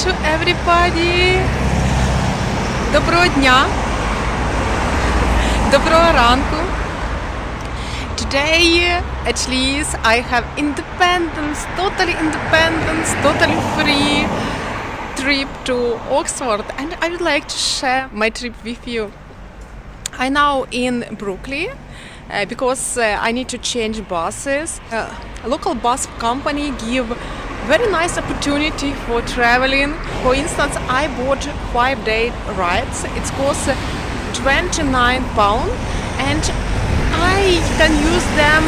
to everybody! Доброго дня! Доброго ранку! Today, at least, I have totally free trip to Oxford, and I would like to share my trip with you. I'm now in Brooklyn because I need to change buses. A local bus company give very nice opportunity for traveling. For instance, I bought 5-day rides. It costs £29 and I can use them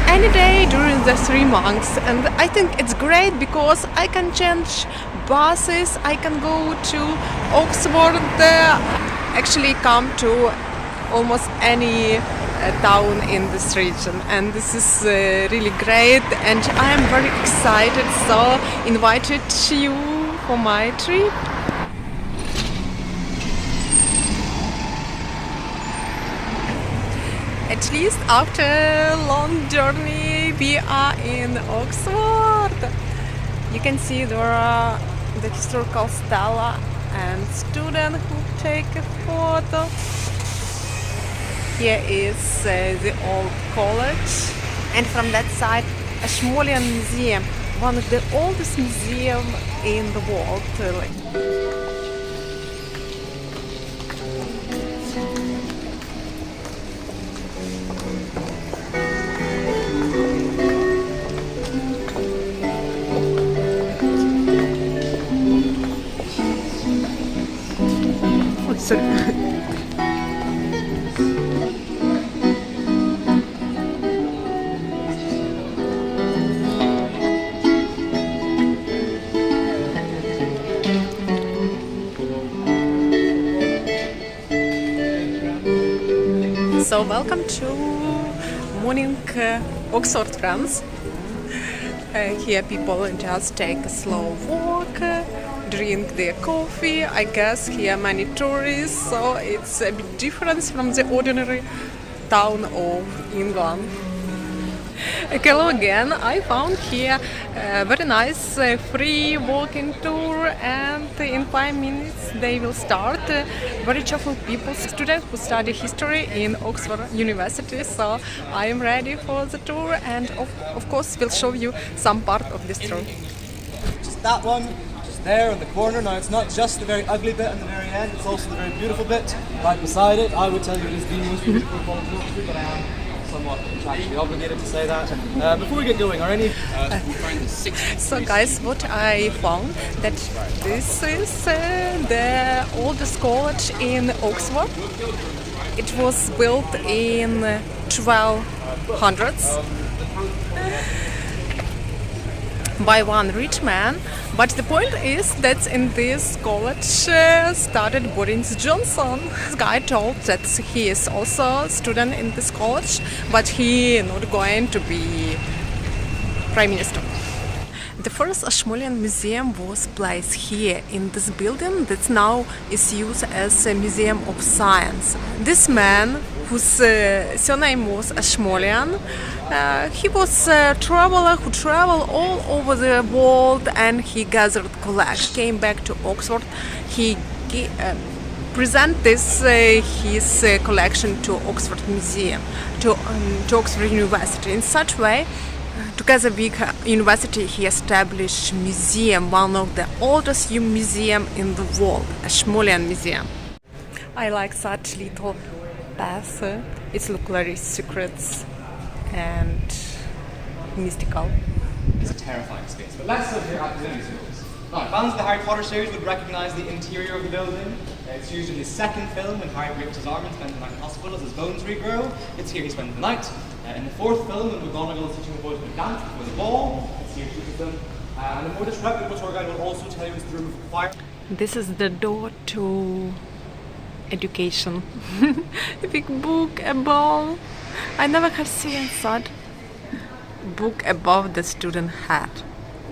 any day during the 3 months, and I think it's great because I can change buses. I can go to Oxford, actually come to almost any town in this region, and this is really great, and I am very excited, so invited you for my trip. At least after a long journey we are in Oxford. You can see there are the historical stela and students who take a photo. Here is the old college, and from that side Ashmolean Museum, one of the oldest museums in the world. So welcome to morning Oxford, France. Here people just take a slow walk, drink their coffee. I guess here many tourists, so it's a bit different from the ordinary town of England. Hello again. I found here a very nice free walking tour, and in 5 minutes they will start. Very cheerful people, students who study history in Oxford University, so I am ready for the tour, and of course will show you some part of this tour. Just that one, just there in the corner. Now it's not just the very ugly bit in the very end, it's also the very beautiful bit right beside it. I would tell you it is the most beautiful part of Oxford, but I am somewhat contractually obligated to say that. Before we get going, are any... So guys, what I found, that this is the oldest college in Oxford. It was built in 1200s by one rich man. But the point is that in this college started Boris Johnson. This guy told that he is also a student in this college, but he is not going to be Prime Minister. The first Ashmolean Museum was placed here in this building that now is used as a museum of science. This man, whose surname was Ashmolean, he was a traveler who traveled all over the world, and he gathered collections. Came back to Oxford. He present his collection to Oxford Museum, to Oxford University. In such way, together with university, he established museum, one of the oldest museum in the world, Ashmolean Museum. I like such little path. It looks very secrets and mystical. It's a terrifying space, but let's look here at the movie schools. Now, fans of the Harry Potter series would recognise the interior of the building. It's used in his second film when Harry breaks his arm and spends the night in hospital as his bones regrow. It's here he spends the night. In the fourth film, when McGonagall is teaching the boys to dance before the ball, it's here he teaches them. And a more disreputable tour guide will also tell you it's the room of choir. This is the door to education. A big book above. I never have seen such book above the student head.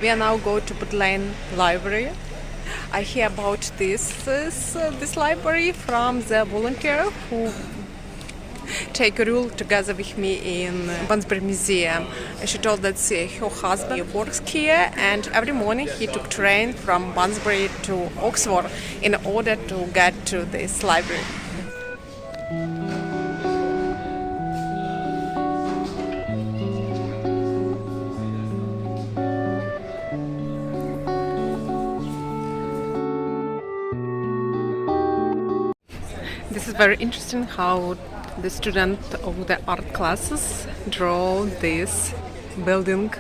We are now go to Bodleian Library. I hear about this library from the volunteer who take a role together with me in Alumni Museum. She told that her husband works here, and every morning he took train from Bunbury to Oxford in order to get to this library. This is very interesting how the student of the art classes draw this building.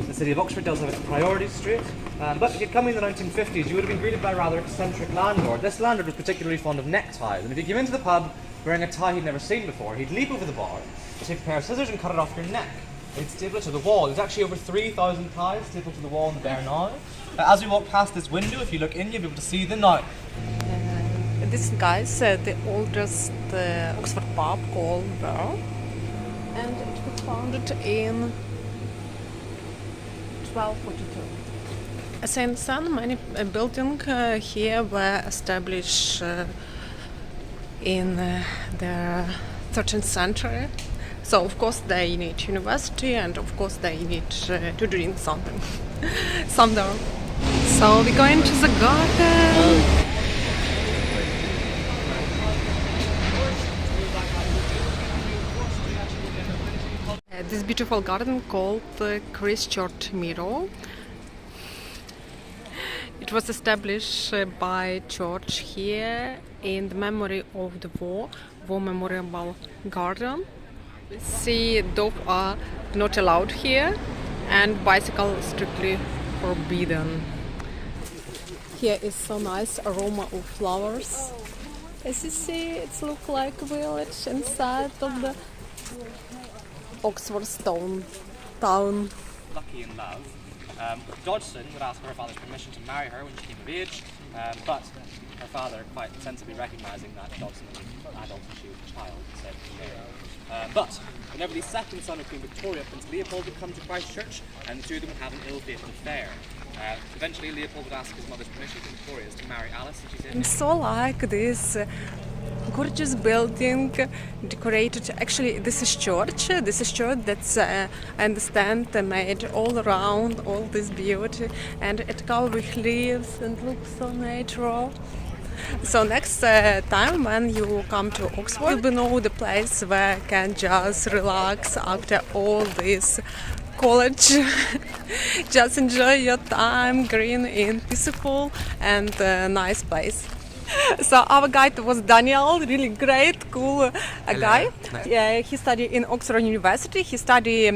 The city of Oxford does have its priority street, but if you'd come in the 1950s, you would have been greeted by a rather eccentric landlord. This landlord was particularly fond of neckties, and if you came into the pub wearing a tie he'd never seen before, he'd leap over the bar, take a pair of scissors and cut it off your neck. He'd staple it to the wall. There's actually over 3,000 ties stapled to the wall in the Bear now. As we walk past this window, if you look in, you'll be able to see them now. This guy's the oldest Oxford pub called Bear, and it was founded in 1242. As I understand, many buildings here were established in the 13th century. So of course they need university, and of course they need to drink something. Someday. So we're going to the garden. This beautiful garden called Christchurch Meadow. It was established by church here in the memory of the war memorial garden. See, dogs are not allowed here, and bicycle strictly forbidden. Here is so nice aroma of flowers. As you see, it looks like a village inside of the Oxford stone town. Lucky in love. Dodgson would ask for her father's permission to marry her when she came of age, but her father, quite sensibly recognising that Dodgson was an adult and she was a child, said no. But whenever the second son of Queen Victoria, Prince Leopold, would come to Christchurch, and the two of them would have an ill-fated affair. Eventually Leopold would ask his mother's permission to Victoria to marry Alice, and she said... I so like this gorgeous building decorated. Actually, this is church. This is church that's, I understand, made all around all this beauty, and it covered with leaves and looks so natural. So next time when you come to Oxford, you know the place where you can just relax after all this college. Just enjoy your time, green and peaceful, and nice place. So our guide was Daniel, really great, cool guy. Nice. Yeah, he studied in Oxford University. He studied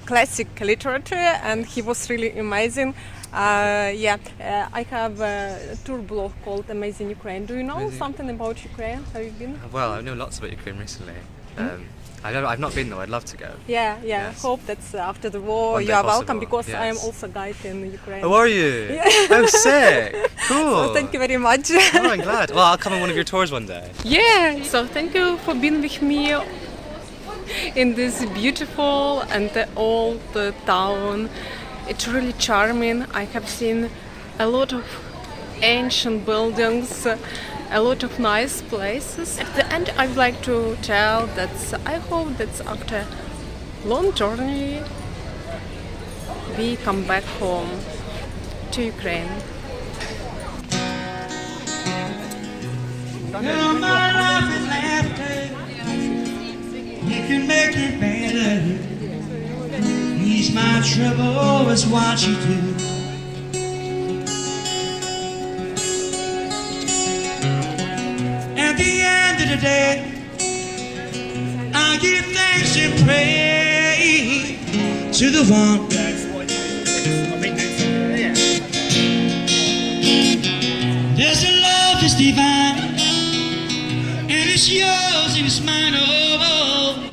classic literature, and he was really amazing. I have a tour blog called Amazing Ukraine. Do you know something about Ukraine? Have you been? Well, I know lots about Ukraine recently. I've not been though. I'd love to go. Yeah. Yes. Hope that's after the war One day you are possible, welcome, because I am yes. also guide in Ukraine. Oh, are you? Yeah. I'm sick. Cool. So thank you very much. Oh, I'm glad. Well, I'll come on one of your tours one day. Yeah. So thank you for being with me in this beautiful and old town. It's really charming. I have seen a lot of ancient buildings, a lot of nice places. At the end, I would like to tell that I hope that after long journey, we come back home to Ukraine. Well, my life is laughter. You can make it better. Ease my trouble is what you do. At the end of the day, I give thanks and pray to the one. There's a love that's divine, and it's yours and it's mine. Oh.